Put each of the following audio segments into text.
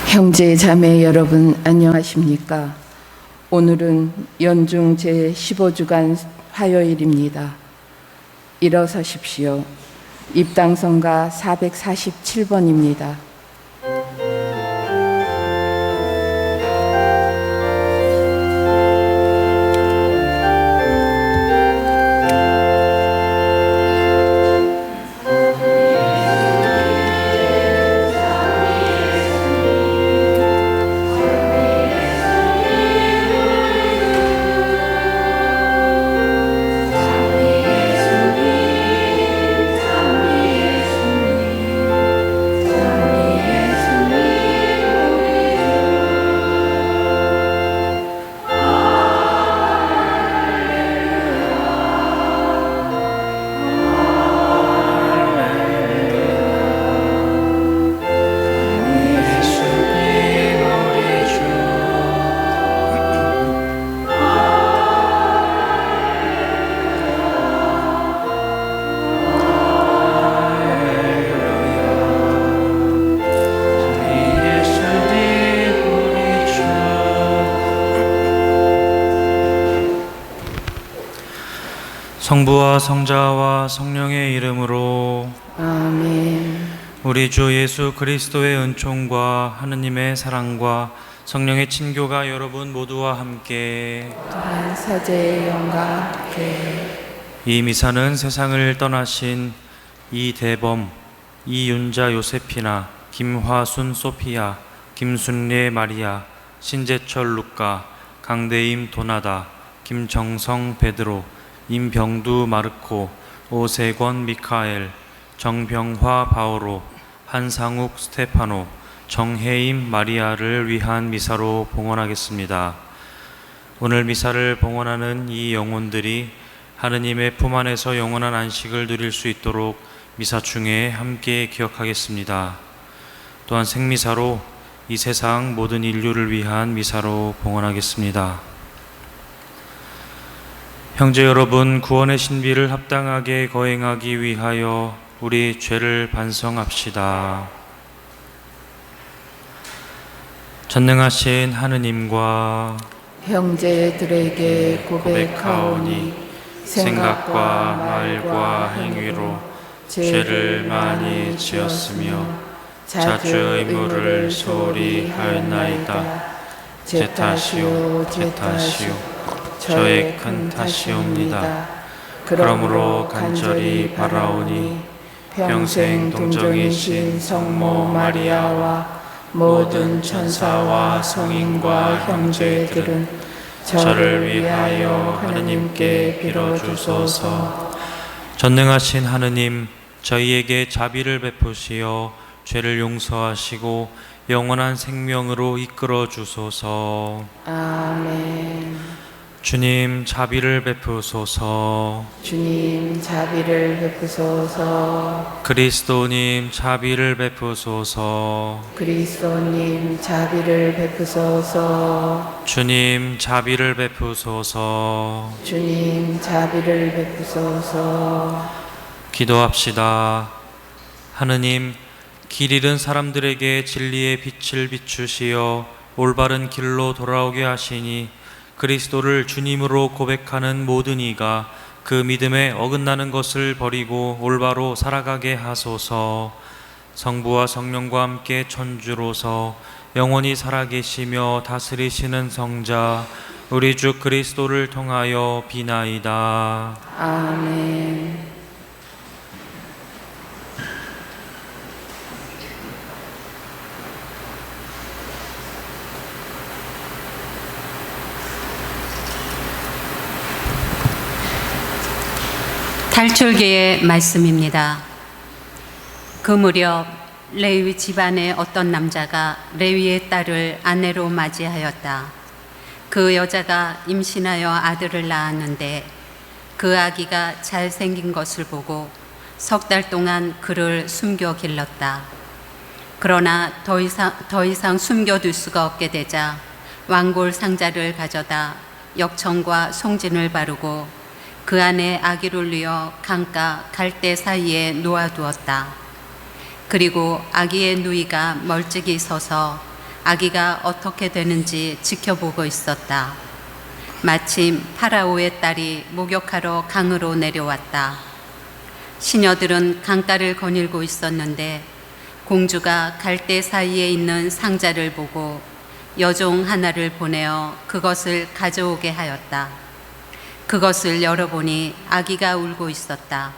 형제 자매 여러분 안녕하십니까? 오늘은 연중 제15주간 화요일입니다. 일어서십시오. 입당성가 447번입니다. 성부와 성자와 성령의 이름으로 아멘. 우리 주 예수 그리스도의 은총과 하느님의 사랑과 성령의 친교가 여러분 모두와 함께 또한 사제의 영과 함께 이 미사는 세상을 떠나신 이대범, 이윤자 요세피나, 김화순 소피아, 김순례 마리아, 신재철 루카, 강대임 도나다, 김정성 베드로, 임병두 마르코, 오세권 미카엘, 정병화 바오로, 한상욱 스테파노, 정혜임 마리아를 위한 미사로 봉헌하겠습니다. 오늘 미사를 봉헌하는 이 영혼들이 하느님의 품 안에서 영원한 안식을 누릴 수 있도록 미사 중에 함께 기억하겠습니다. 또한 생미사로 이 세상 모든 인류를 위한 미사로 봉헌하겠습니다. 형제 여러분, 구원의 신비를 합당하게 거행하기 위하여 우리 죄를 반성합시다. 전능하신 하느님과 형제들에게 고백하오니 생각과 말과 행위로 죄를 많이 지었으며 자주 의무를 소홀히 하였나이다. 제 탓이요 제 탓이요 저의 큰 탓이옵니다. 그러므로 간절히 바라오니 평생 동정이신 성모 마리아와 모든 천사와 성인과 형제들은 저를 위하여 하느님께 빌어주소서. 전능하신 하느님, 저희에게 자비를 베푸시어 죄를 용서하시고 영원한 생명으로 이끌어 주소서. 아멘. 주님, 자비를 베푸소서. 주님 자비를 베푸소서. 그리스도님, 자비를 베푸소서. 그리스도님 자비를 베푸소서. 주님, 자비를 베푸소서. 주님 자비를 베푸소서. 기도합시다. 하느님, 길 잃은 사람들에게 진리의 빛을 비추시어 올바른 길로 돌아오게 하시니 그리스도를 주님으로 고백하는 모든 이가 그 믿음에 어긋나는 것을 버리고 올바로 살아가게 하소서. 성부와 성령과 함께 천주로서 영원히 살아계시며 다스리시는 성자 우리 주 그리스도를 통하여 비나이다. 아멘. 탈출기의 말씀입니다. 그 무렵 레위 집안의 어떤 남자가 레위의 딸을 아내로 맞이하였다. 그 여자가 임신하여 아들을 낳았는데 그 아기가 잘생긴 것을 보고 석 달 동안 그를 숨겨 길렀다. 그러나 더 이상 숨겨둘 수가 없게 되자 왕골 상자를 가져다 역청과 송진을 바르고 그 안에 아기를 뉘어 강가 갈대 사이에 놓아두었다. 그리고 아기의 누이가 멀찍이 서서 아기가 어떻게 되는지 지켜보고 있었다. 마침 파라오의 딸이 목욕하러 강으로 내려왔다. 시녀들은 강가를 거닐고 있었는데 공주가 갈대 사이에 있는 상자를 보고 여종 하나를 보내어 그것을 가져오게 하였다. 그것을 열어보니 아기가 울고 있었다.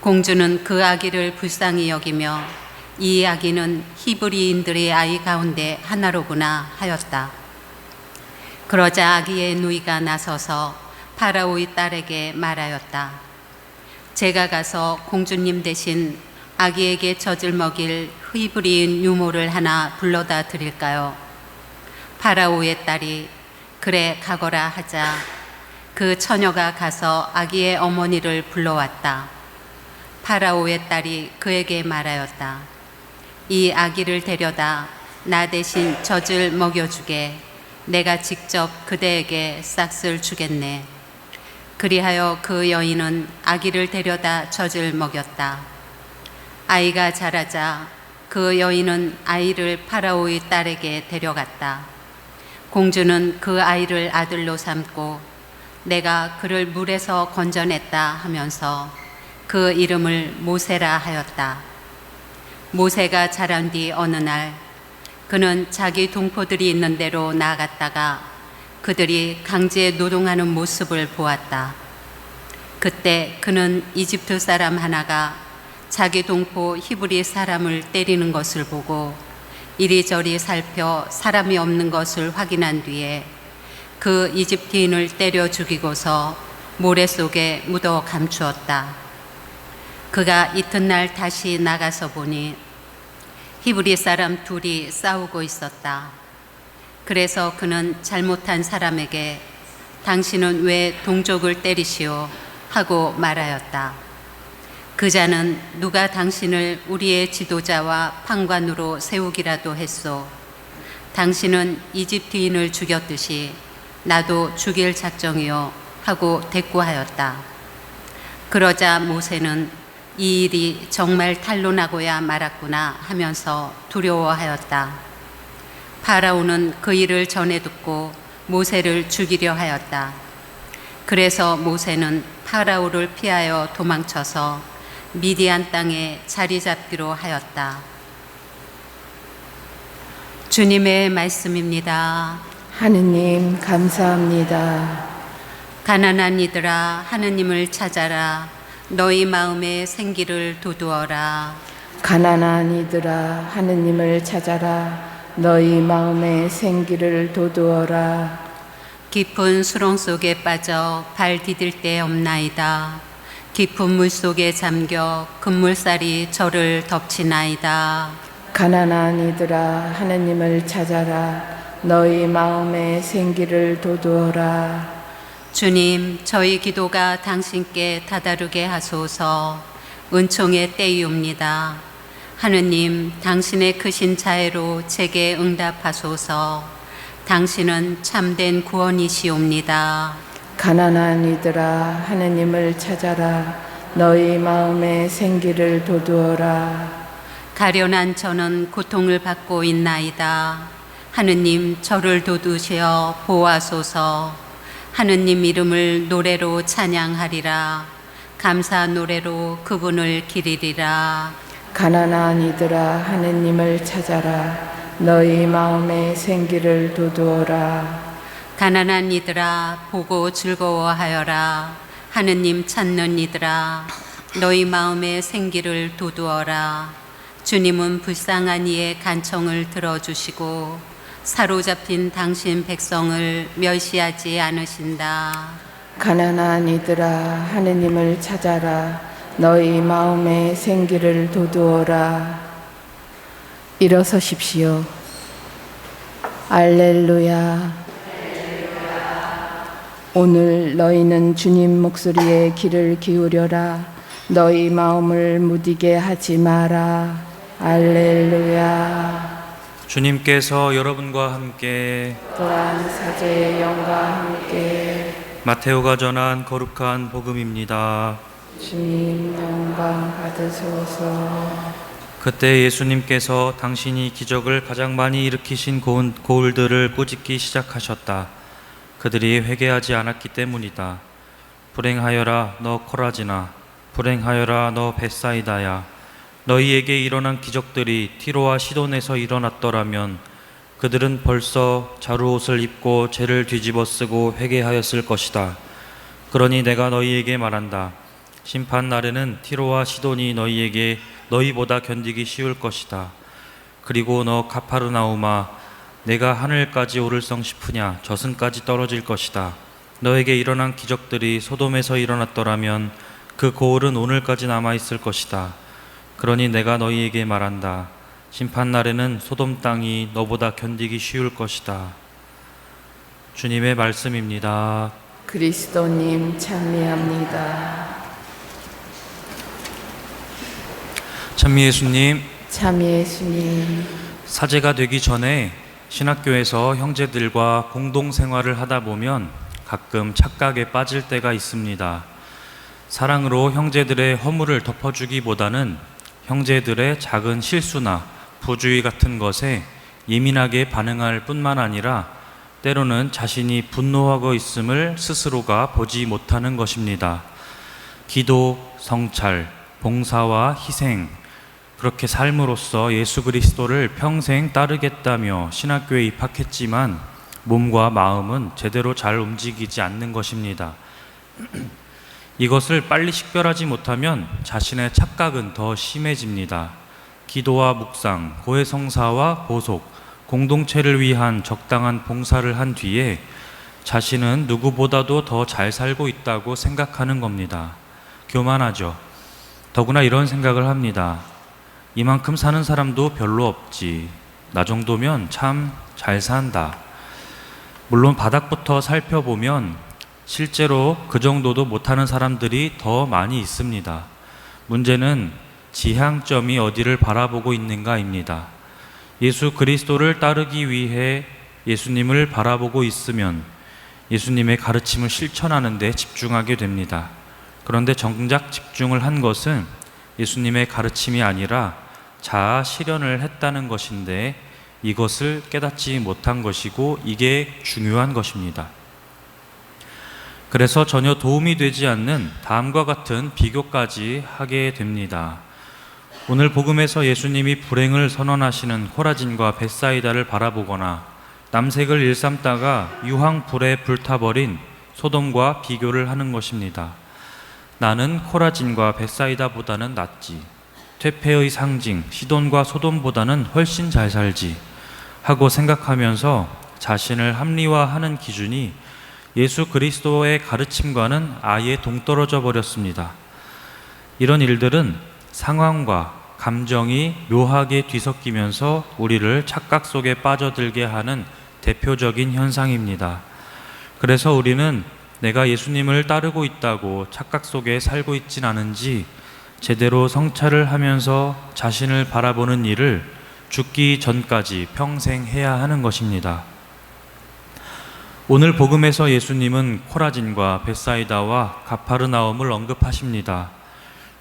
공주는 그 아기를 불쌍히 여기며 이 아기는 히브리인들의 아이 가운데 하나로구나 하였다. 그러자 아기의 누이가 나서서 파라오의 딸에게 말하였다. 제가 가서 공주님 대신 아기에게 젖을 먹일 히브리인 유모를 하나 불러다 드릴까요? 파라오의 딸이 그래 가거라 하자 그 처녀가 가서 아기의 어머니를 불러왔다. 파라오의 딸이 그에게 말하였다. 이 아기를 데려다 나 대신 젖을 먹여주게. 내가 직접 그대에게 싹을 주겠네. 그리하여 그 여인은 아기를 데려다 젖을 먹였다. 아이가 자라자 그 여인은 아이를 파라오의 딸에게 데려갔다. 공주는 그 아이를 아들로 삼고 내가 그를 물에서 건져냈다 하면서 그 이름을 모세라 하였다. 모세가 자란 뒤 어느 날 그는 자기 동포들이 있는 데로 나아갔다가 그들이 강제에 노동하는 모습을 보았다. 그때 그는 이집트 사람 하나가 자기 동포 히브리 사람을 때리는 것을 보고 이리저리 살펴 사람이 없는 것을 확인한 뒤에 그 이집트인을 때려 죽이고서 모래 속에 묻어 감추었다. 그가 이튿날 다시 나가서 보니 히브리 사람 둘이 싸우고 있었다. 그래서 그는 잘못한 사람에게 당신은 왜 동족을 때리시오? 하고 말하였다. 그 자는 누가 당신을 우리의 지도자와 판관으로 세우기라도 했소. 당신은 이집트인을 죽였듯이 나도 죽일 작정이요 하고 대꾸하였다. 그러자 모세는 이 일이 정말 탄로나고야 말았구나 하면서 두려워하였다. 파라오는 그 일을 전해 듣고 모세를 죽이려 하였다. 그래서 모세는 파라오를 피하여 도망쳐서 미디안 땅에 자리 잡기로 하였다. 주님의 말씀입니다. 하느님 감사합니다. 가난한 이들아 하느님을 찾아라. 너희 마음에 생기를 돋우어라. 가난한 이들아 하느님을 찾아라. 너희 마음에 생기를 돋우어라. 깊은 수렁 속에 빠져 발 디딜 데 없나이다. 깊은 물 속에 잠겨 급물살이 저를 덮치나이다. 가난한 이들아 하느님을 찾아라. 너희 마음에 생기를 돋우어라. 주님, 저희 기도가 당신께 다다르게 하소서. 은총의 때이옵니다. 하느님, 당신의 크신 자애로 제게 응답하소서. 당신은 참된 구원이시옵니다. 가난한 이들아 하느님을 찾아라. 너희 마음에 생기를 돋우어라. 가련한 저는 고통을 받고 있나이다. 하느님, 저를 도우시어 보호하소서. 하느님 이름을 노래로 찬양하리라. 감사 노래로 그분을 기리리라. 가난한 이들아 하느님을 찾아라. 너희 마음에 생기를 돋우어라. 가난한 이들아 보고 즐거워하여라. 하느님 찾는 이들아 너희 마음에 생기를 돋우어라. 주님은 불쌍한 이의 간청을 들어주시고 사로잡힌 당신 백성을 멸시하지 않으신다. 가난한 이들아 하느님을 찾아라. 너희 마음에 생기를 돋우어라. 일어서십시오. 알렐루야. 오늘 너희는 주님 목소리에 귀를 기울여라. 너희 마음을 무디게 하지 마라. 알렐루야. 주님께서 여러분과 함께 또한 사제의 영과 함께 마테오가 전한 거룩한 복음입니다. 주님 영광 받으소서. 그때 예수님께서 당신이 기적을 가장 많이 일으키신 고울들을 꾸짖기 시작하셨다. 그들이 회개하지 않았기 때문이다. 불행하여라 너 코라지나, 불행하여라 너 벳사이다야. 너희에게 일어난 기적들이 티로와 시돈에서 일어났더라면 그들은 벌써 자루옷을 입고 죄를 뒤집어 쓰고 회개하였을 것이다. 그러니 내가 너희에게 말한다. 심판 날에는 티로와 시돈이 너희보다 견디기 쉬울 것이다. 그리고 너 가파르나움아, 내가 하늘까지 오를성 싶으냐? 저승까지 떨어질 것이다. 너에게 일어난 기적들이 소돔에서 일어났더라면 그 고울은 오늘까지 남아있을 것이다. 그러니 내가 너희에게 말한다. 심판 날에는 소돔 땅이 너보다 견디기 쉬울 것이다. 주님의 말씀입니다. 그리스도님 찬미합니다. 찬미 예수님, 참 예수님, 사제가 되기 전에 신학교에서 형제들과 공동생활을 하다 보면 가끔 착각에 빠질 때가 있습니다. 사랑으로 형제들의 허물을 덮어주기보다는 형제들의 작은 실수나 부주의 같은 것에 예민하게 반응할 뿐만 아니라 때로는 자신이 분노하고 있음을 스스로가 보지 못하는 것입니다. 기도, 성찰, 봉사와 희생, 그렇게 삶으로써 예수 그리스도를 평생 따르겠다며 신학교에 입학했지만 몸과 마음은 제대로 잘 움직이지 않는 것입니다. 이것을 빨리 식별하지 못하면 자신의 착각은 더 심해집니다. 기도와 묵상, 고해성사와 보속, 공동체를 위한 적당한 봉사를 한 뒤에 자신은 누구보다도 더 잘 살고 있다고 생각하는 겁니다. 교만하죠. 더구나 이런 생각을 합니다. 이만큼 사는 사람도 별로 없지. 나 정도면 참 잘 산다. 물론 바닥부터 살펴보면 실제로 그 정도도 못하는 사람들이 더 많이 있습니다. 문제는 지향점이 어디를 바라보고 있는가입니다. 예수 그리스도를 따르기 위해 예수님을 바라보고 있으면 예수님의 가르침을 실천하는 데 집중하게 됩니다. 그런데 정작 집중을 한 것은 예수님의 가르침이 아니라 자아 실현을 했다는 것인데 이것을 깨닫지 못한 것이고 이게 중요한 것입니다. 그래서 전혀 도움이 되지 않는 다음과 같은 비교까지 하게 됩니다. 오늘 복음에서 예수님이 불행을 선언하시는 코라진과 벳사이다를 바라보거나 남색을 일삼다가 유황불에 불타버린 소돔과 비교를 하는 것입니다. 나는 코라진과 벳사이다보다는 낫지. 퇴폐의 상징 시돈과 소돔보다는 훨씬 잘 살지 하고 생각하면서 자신을 합리화하는 기준이 예수 그리스도의 가르침과는 아예 동떨어져 버렸습니다. 이런 일들은 상황과 감정이 묘하게 뒤섞이면서 우리를 착각 속에 빠져들게 하는 대표적인 현상입니다. 그래서 우리는 내가 예수님을 따르고 있다고 착각 속에 살고 있진 않은지 제대로 성찰을 하면서 자신을 바라보는 일을 죽기 전까지 평생 해야 하는 것입니다. 오늘 복음에서 예수님은 코라진과 벳사이다와 가파르나움을 언급하십니다.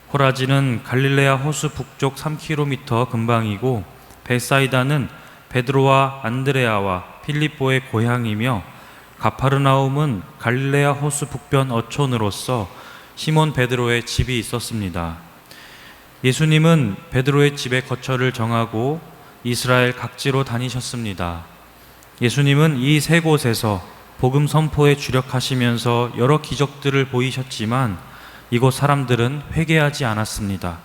코라진은 갈릴레아 호수 북쪽 3km 근방이고 벳사이다는 베드로와 안드레아와 필립보의 고향이며 가파르나움은 갈릴레아 호수 북변 어촌으로서 시몬 베드로의 집이 있었습니다. 예수님은 베드로의 집에 거처를 정하고 이스라엘 각지로 다니셨습니다. 예수님은 이 세 곳에서 복음 선포에 주력하시면서 여러 기적들을 보이셨지만 이곳 사람들은 회개하지 않았습니다.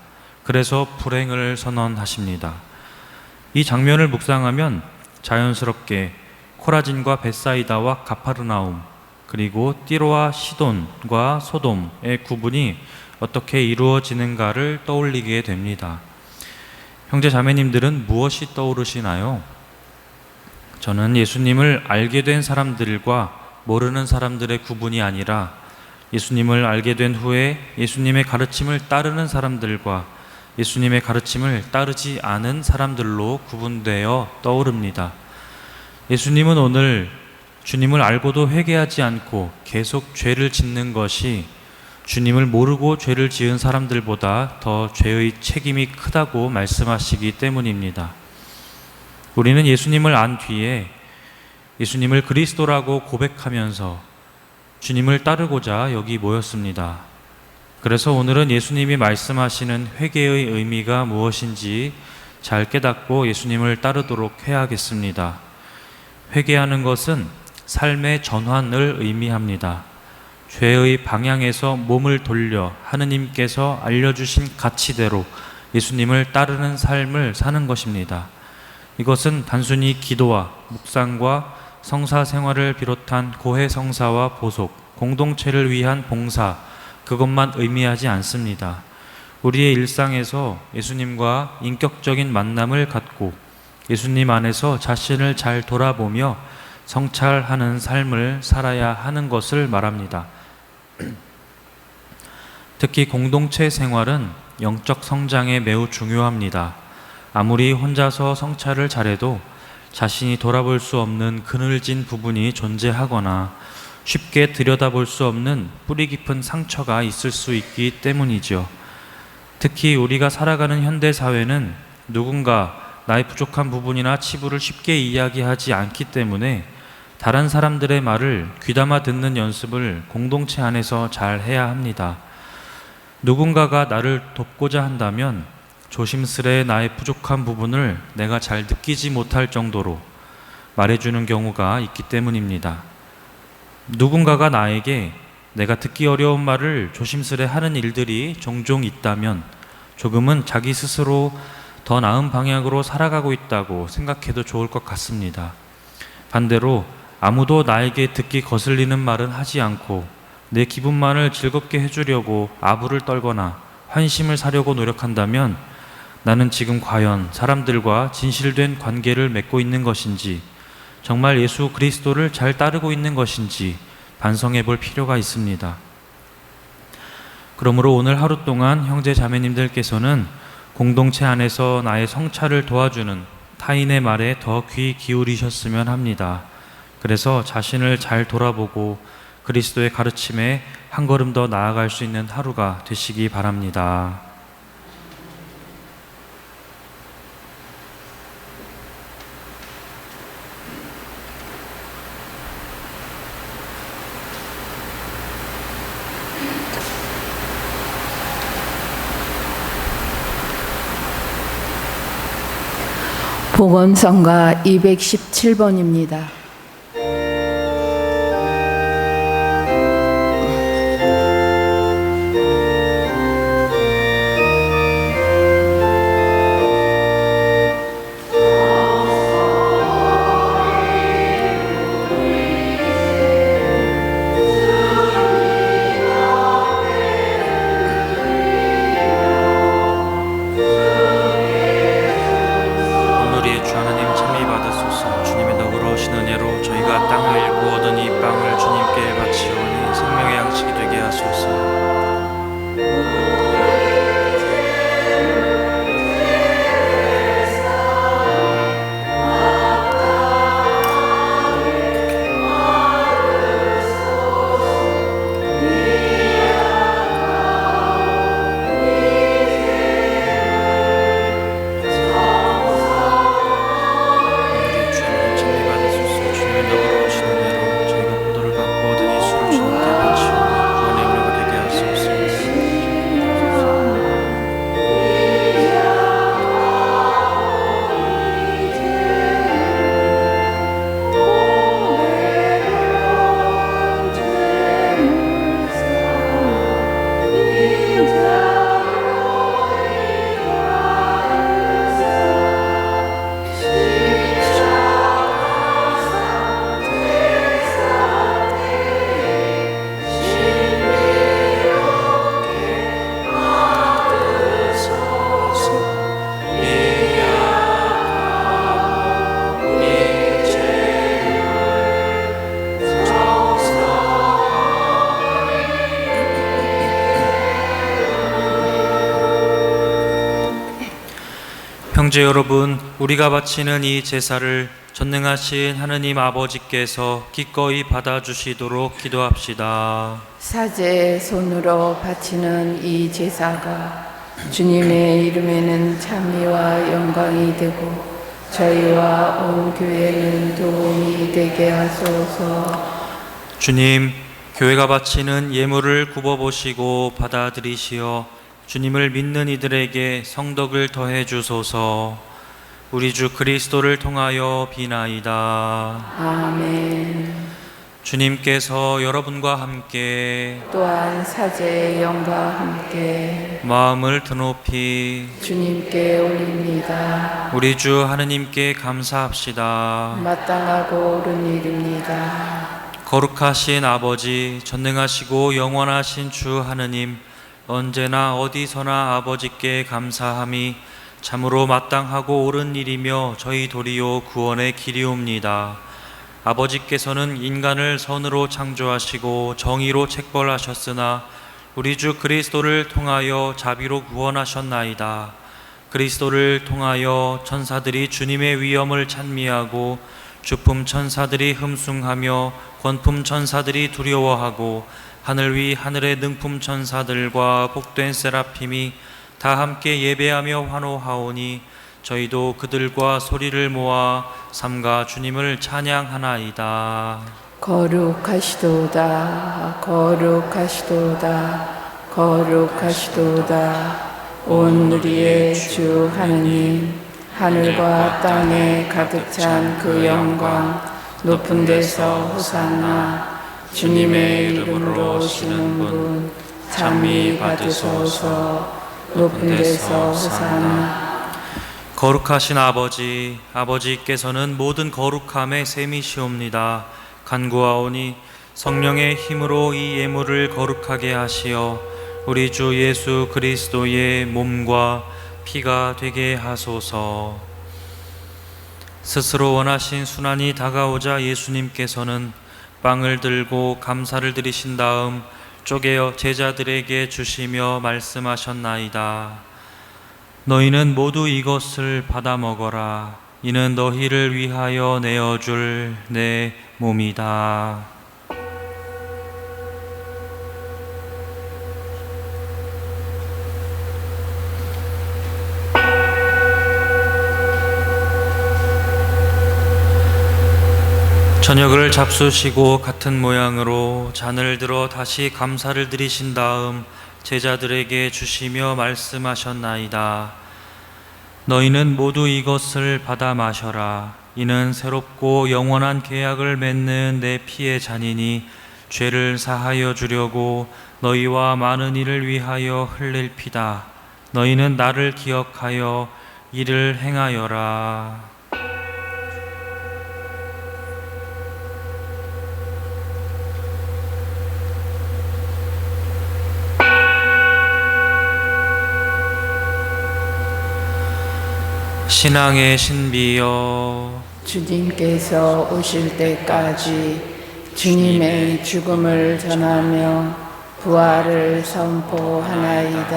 그래서 불행을 선언하십니다. 이 장면을 묵상하면 자연스럽게 코라진과 벳사이다와 가파르나움 그리고 띠로와 시돈과 소돔의 구분이 어떻게 이루어지는가를 떠올리게 됩니다. 형제 자매님들은 무엇이 떠오르시나요? 저는 예수님을 알게 된 사람들과 모르는 사람들의 구분이 아니라 예수님을 알게 된 후에 예수님의 가르침을 따르는 사람들과 예수님의 가르침을 따르지 않은 사람들로 구분되어 떠오릅니다. 예수님은 오늘 주님을 알고도 회개하지 않고 계속 죄를 짓는 것이 주님을 모르고 죄를 지은 사람들보다 더 죄의 책임이 크다고 말씀하시기 때문입니다. 우리는 예수님을 안 뒤에 예수님을 그리스도라고 고백하면서 주님을 따르고자 여기 모였습니다. 그래서 오늘은 예수님이 말씀하시는 회개의 의미가 무엇인지 잘 깨닫고 예수님을 따르도록 해야겠습니다. 회개하는 것은 삶의 전환을 의미합니다. 죄의 방향에서 몸을 돌려 하느님께서 알려주신 가치대로 예수님을 따르는 삶을 사는 것입니다. 이것은 단순히 기도와 묵상과 성사 생활을 비롯한 고해 성사와 보속, 공동체를 위한 봉사, 그것만 의미하지 않습니다. 우리의 일상에서 예수님과 인격적인 만남을 갖고 예수님 안에서 자신을 잘 돌아보며 성찰하는 삶을 살아야 하는 것을 말합니다. 특히 공동체 생활은 영적 성장에 매우 중요합니다. 아무리 혼자서 성찰을 잘해도 자신이 돌아볼 수 없는 그늘진 부분이 존재하거나 쉽게 들여다볼 수 없는 뿌리 깊은 상처가 있을 수 있기 때문이죠. 특히 우리가 살아가는 현대 사회는 누군가 나의 부족한 부분이나 치부를 쉽게 이야기하지 않기 때문에 다른 사람들의 말을 귀담아 듣는 연습을 공동체 안에서 잘 해야 합니다. 누군가가 나를 돕고자 한다면 조심스레 나의 부족한 부분을 내가 잘 느끼지 못할 정도로 말해주는 경우가 있기 때문입니다. 누군가가 나에게 내가 듣기 어려운 말을 조심스레 하는 일들이 종종 있다면 조금은 자기 스스로 더 나은 방향으로 살아가고 있다고 생각해도 좋을 것 같습니다. 반대로 아무도 나에게 듣기 거슬리는 말은 하지 않고 내 기분만을 즐겁게 해주려고 아부를 떨거나 환심을 사려고 노력한다면 나는 지금 과연 사람들과 진실된 관계를 맺고 있는 것인지, 정말 예수 그리스도를 잘 따르고 있는 것인지 반성해 볼 필요가 있습니다. 그러므로 오늘 하루 동안 형제 자매님들께서는 공동체 안에서 나의 성찰을 도와주는 타인의 말에 더 귀 기울이셨으면 합니다. 그래서 자신을 잘 돌아보고 그리스도의 가르침에 한 걸음 더 나아갈 수 있는 하루가 되시기 바랍니다. 복음성가 217번입니다. 형제 여러분, 우리가 바치는 이 제사를 전능하신 하느님 아버지께서 기꺼이 받아주시도록 기도합시다. 사제의 손으로 바치는 이 제사가 주님의 이름에는 찬미와 영광이 되고 저희와 온 교회는 도움이 되게 하소서. 주님, 교회가 바치는 예물을 굽어보시고 받아들이시어 주님을 믿는 이들에게 성덕을 더해 주소서. 우리 주 그리스도를 통하여 비나이다. 아멘. 주님께서 여러분과 함께 또한 사제의 영과 함께 마음을 드높이 주님께 올립니다. 우리 주 하느님께 감사합시다. 마땅하고 옳은 일입니다. 거룩하신 아버지, 전능하시고 영원하신 주 하느님, 언제나 어디서나 아버지께 감사함이 참으로 마땅하고 옳은 일이며 저희 도리요 구원의 길이옵니다. 아버지께서는 인간을 선으로 창조하시고 정의로 책벌하셨으나 우리 주 그리스도를 통하여 자비로 구원하셨나이다. 그리스도를 통하여 천사들이 주님의 위엄을 찬미하고 주품 천사들이 흠숭하며 권품 천사들이 두려워하고 하늘 위 하늘의 능품 천사들과 복된 세라핌이 다 함께 예배하며 환호하오니 저희도 그들과 소리를 모아 삼가 주님을 찬양하나이다. 거룩하시도다 거룩하시도다 거룩하시도다 온 우리의 주 하느님, 하늘과 땅에 가득 찬 그 영광, 높은 데서 호산나. 주님의 이름으로 오시는 분 찬미 받으소서. 높은 데서 호산나. 거룩하신 아버지, 아버지께서는 모든 거룩함의 셈이시옵니다. 간구하오니 성령의 힘으로 이 예물을 거룩하게 하시어 우리 주 예수 그리스도의 몸과 피가 되게 하소서. 스스로 원하신 순환이 다가오자 예수님께서는 빵을 들고 감사를 드리신 다음 쪼개어 제자들에게 주시며 말씀하셨나이다. 너희는 모두 이것을 받아 먹어라. 이는 너희를 위하여 내어줄 내 몸이다. 저녁을 잡수시고 같은 모양으로 잔을 들어 다시 감사를 드리신 다음 제자들에게 주시며 말씀하셨나이다. 너희는 모두 이것을 받아 마셔라. 이는 새롭고 영원한 계약을 맺는 내 피의 잔이니 죄를 사하여 주려고 너희와 많은 이를 위하여 흘릴 피다. 너희는 나를 기억하여 이를 행하여라. 신앙의 신비여, 주님께서 오실 때까지 주님의 죽음을 전하며 부활을 선포하나이다.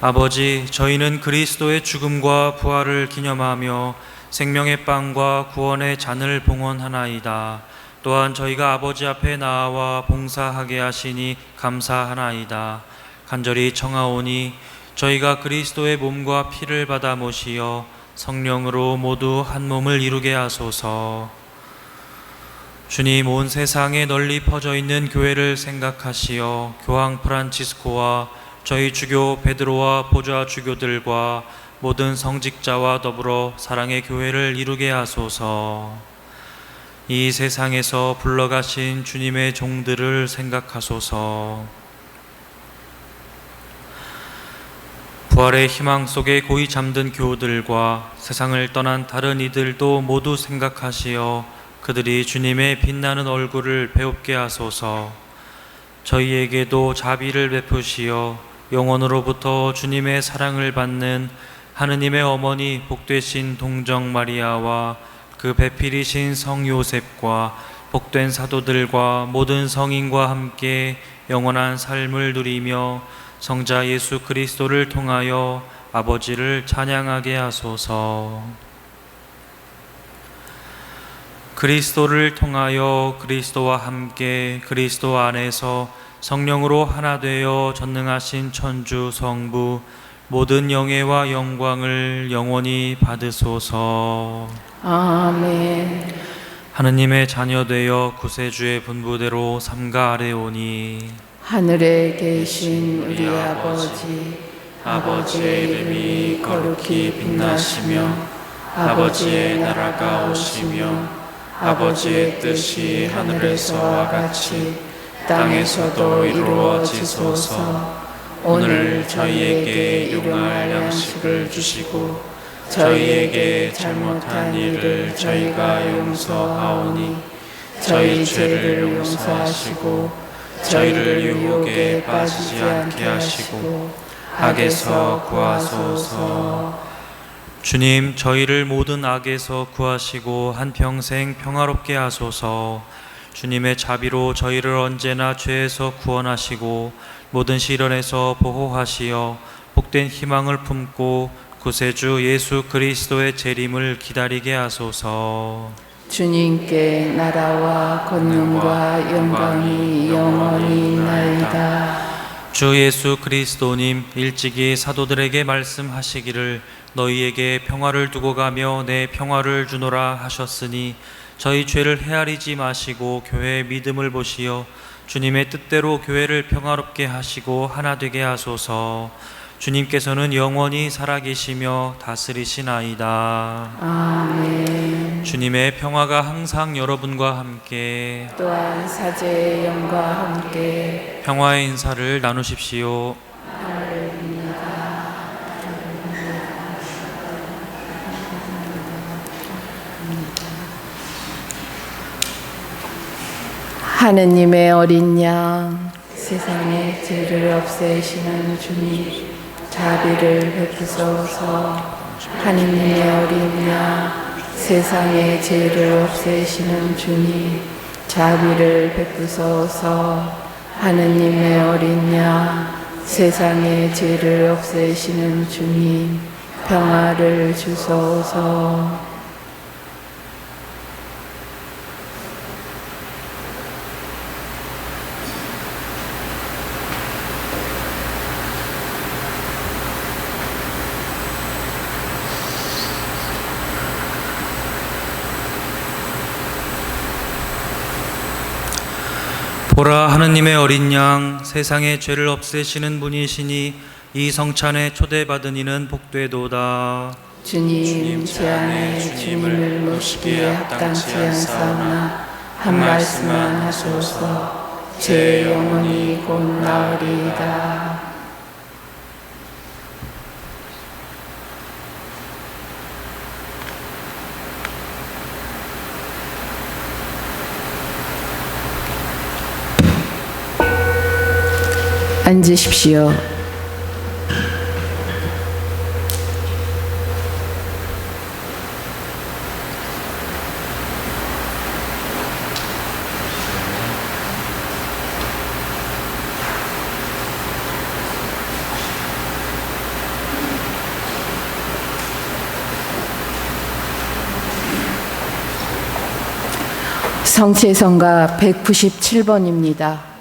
아버지, 저희는 그리스도의 죽음과 부활을 기념하며 생명의 빵과 구원의 잔을 봉헌하나이다. 또한 저희가 아버지 앞에 나와 봉사하게 하시니 감사하나이다. 간절히 청하오니 저희가 그리스도의 몸과 피를 받아 모시어 성령으로 모두 한 몸을 이루게 하소서. 주님, 온 세상에 널리 퍼져 있는 교회를 생각하시어 교황 프란치스코와 저희 주교 베드로와 보좌 주교들과 모든 성직자와 더불어 사랑의 교회를 이루게 하소서. 이 세상에서 불러가신 주님의 종들을 생각하소서. 부활의 희망 속에 고이 잠든 교우들과 세상을 떠난 다른 이들도 모두 생각하시어 그들이 주님의 빛나는 얼굴을 배웁게 하소서. 저희에게도 자비를 베푸시어 영원으로부터 주님의 사랑을 받는 하느님의 어머니 복되신 동정 마리아와 그 배필이신 성 요셉과 복된 사도들과 모든 성인과 함께 영원한 삶을 누리며 성자 예수 그리스도를 통하여 아버지를 찬양하게 하소서. 그리스도를 통하여 그리스도와 함께 그리스도 안에서 성령으로 하나 되어 전능하신 천주 성부 모든 영예와 영광을 영원히 받으소서. 아멘. 하느님의 자녀 되어 구세주의 분부대로 삼가 아뢰오니 하늘에 계신 우리 아버지, 아버지의 이름이 거룩히 빛나시며 아버지의 나라가 오시며 아버지의 뜻이 하늘에서와 같이 땅에서도 이루어지소서. 오늘 저희에게 일용할 양식을 주시고 저희에게 잘못한 일을 저희가 용서하오니 저희 죄를 용서하시고 저희를 유혹에 빠지지 않게 하시고 악에서 구하소서. 주님, 저희를 모든 악에서 구하시고 한평생 평화롭게 하소서. 주님의 자비로 저희를 언제나 죄에서 구원하시고 모든 시련에서 보호하시어 복된 희망을 품고 구세주 예수 그리스도의 재림을 기다리게 하소서. 주님께 나라와 권능과 영광이 영원히 나이다. 주 예수 그리스도님, 일찍이 사도들에게 말씀하시기를 너희에게 평화를 두고 가며 내 평화를 주노라 하셨으니 저희 죄를 헤아리지 마시고 교회의 믿음을 보시어 주님의 뜻대로 교회를 평화롭게 하시고 하나 되게 하소서. 주님께서는 영원히 살아계시며 다스리시나이다. 아멘. 주님의 평화가 항상 여러분과 함께 또한 사제의 영과 함께 평화의 인사를 나누십시오. 하느님의 어린 양, 세상의 죄를 없애시는 주님, 자비를 베푸소서. 하느님의 어린 양, 세상의 죄를 없애시는 주님, 자비를 베푸소서. 하느님의 어린 양, 세상의 죄를 없애시는 주님, 평화를 주소서. 보라, 하느님의 어린 양, 세상의 죄를 없애시는 분이시니 이 성찬에 초대받은 이는 복되도다. 주님, 제 안에 주님을 모시기에 합당치 않사오나 한 말씀만 하소서. 제 영혼이 곧 나으리이다. 앉으십시오. 성체성가 197번입니다.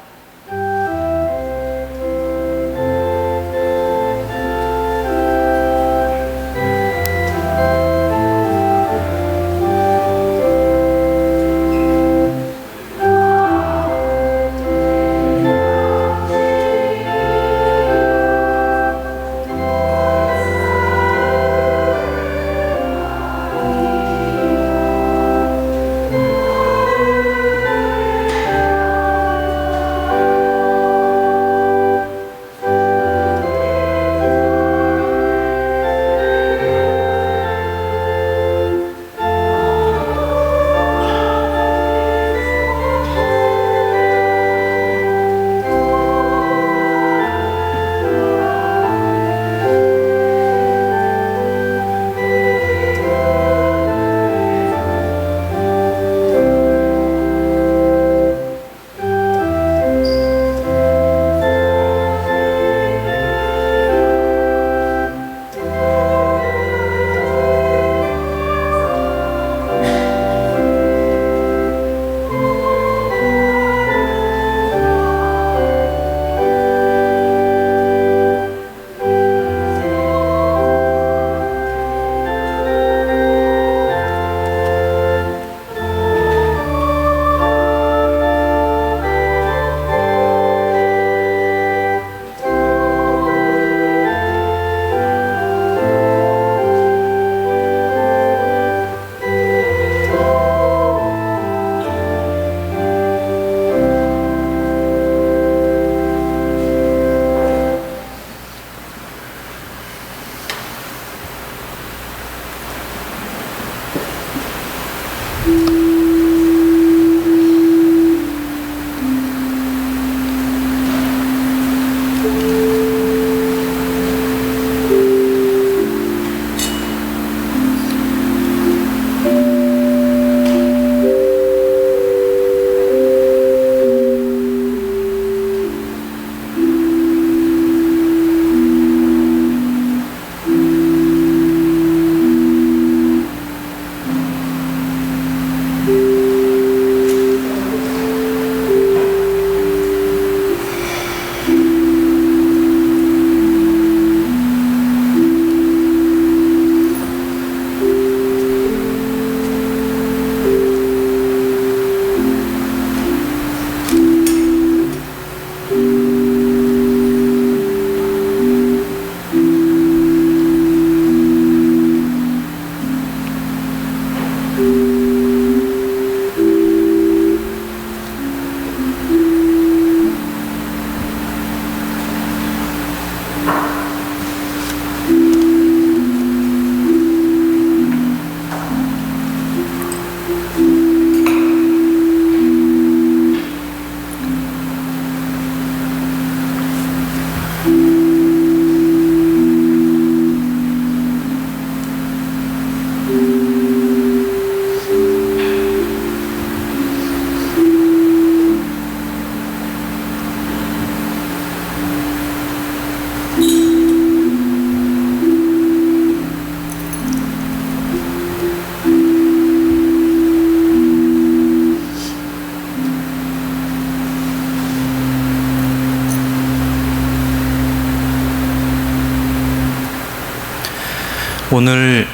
오늘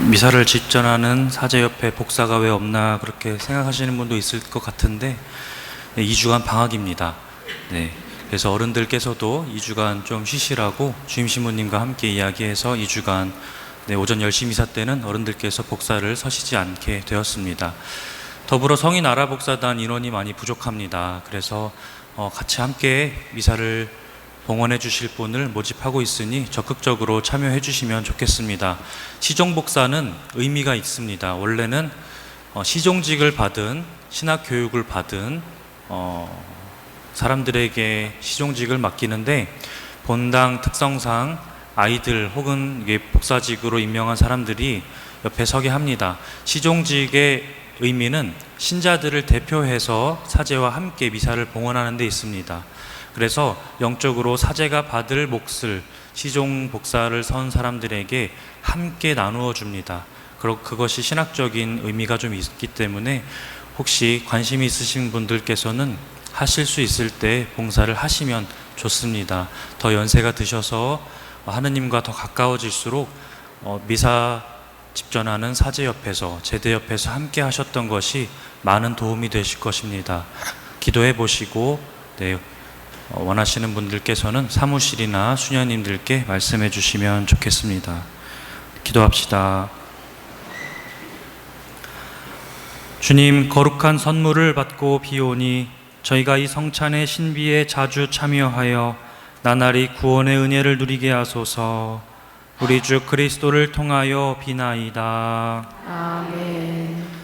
미사를 집전하는 사제 옆에 복사가 왜 없나 그렇게 생각하시는 분도 있을 것 같은데 2주간 방학입니다. 네, 그래서 어른들께서도 2주간 좀 쉬시라고 주임 신부님과 함께 이야기해서 2주간 오전 10시 미사 때는 어른들께서 복사를 서시지 않게 되었습니다. 더불어 성인 아라복사단 인원이 많이 부족합니다. 그래서 같이 함께 미사를 봉헌해 주실 분을 모집하고 있으니 적극적으로 참여해 주시면 좋겠습니다. 시종복사는 의미가 있습니다. 원래는 시종직을 받은, 신학교육을 받은 사람들에게 시종직을 맡기는데 본당 특성상 아이들 혹은 복사직으로 임명한 사람들이 옆에 서게 합니다. 시종직의 의미는 신자들을 대표해서 사제와 함께 미사를 봉헌하는 데 있습니다. 그래서 영적으로 사제가 받을 몫을 시종 복사를 선 사람들에게 함께 나누어 줍니다. 그리고 그것이 신학적인 의미가 좀 있기 때문에 혹시 관심이 있으신 분들께서는 하실 수 있을 때 봉사를 하시면 좋습니다. 더 연세가 드셔서 하느님과 더 가까워질수록 미사 집전하는 사제 옆에서, 제대 옆에서 함께 하셨던 것이 많은 도움이 되실 것입니다. 기도해 보시고 원하시는 분들께서는 사무실이나 수녀님들께 말씀해 주시면 좋겠습니다. 기도합시다. 주님, 거룩한 선물을 받고 비오니 저희가 이 성찬의 신비에 자주 참여하여 나날이 구원의 은혜를 누리게 하소서. 우리 주 그리스도를 통하여 비나이다. 아멘.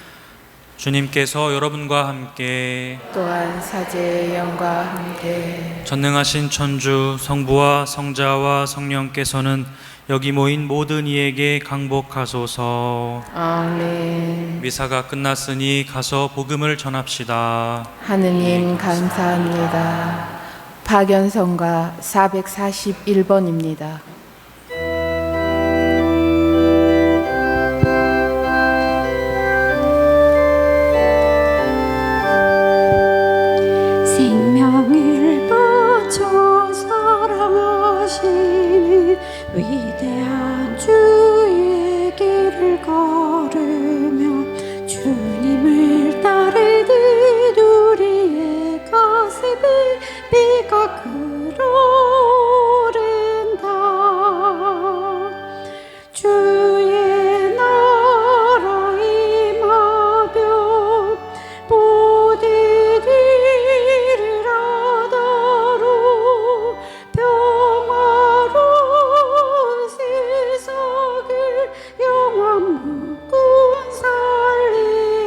주님께서 여러분과 함께 또한 사제의 영과 함께 전능하신 천주 성부와 성자와 성령께서는 여기 모인 모든 이에게 강복하소서. 아멘. 미사가 끝났으니 가서 복음을 전합시다. 하느님 감사합니다. 박연성가 441번입니다. 생명을 바쳐 사랑하시는 위대한 주의 길을 걸으며 주님을 따르듯 우리의 가슴에 비가 끓어오른다. 주의 나라 임하며 모든 일을 하다로 평화로운 세상을 영원 묶고 살리라.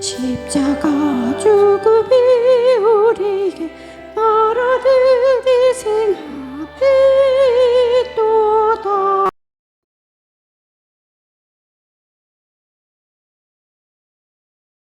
십자가 죽음이 우리에게 말하듯 희생하되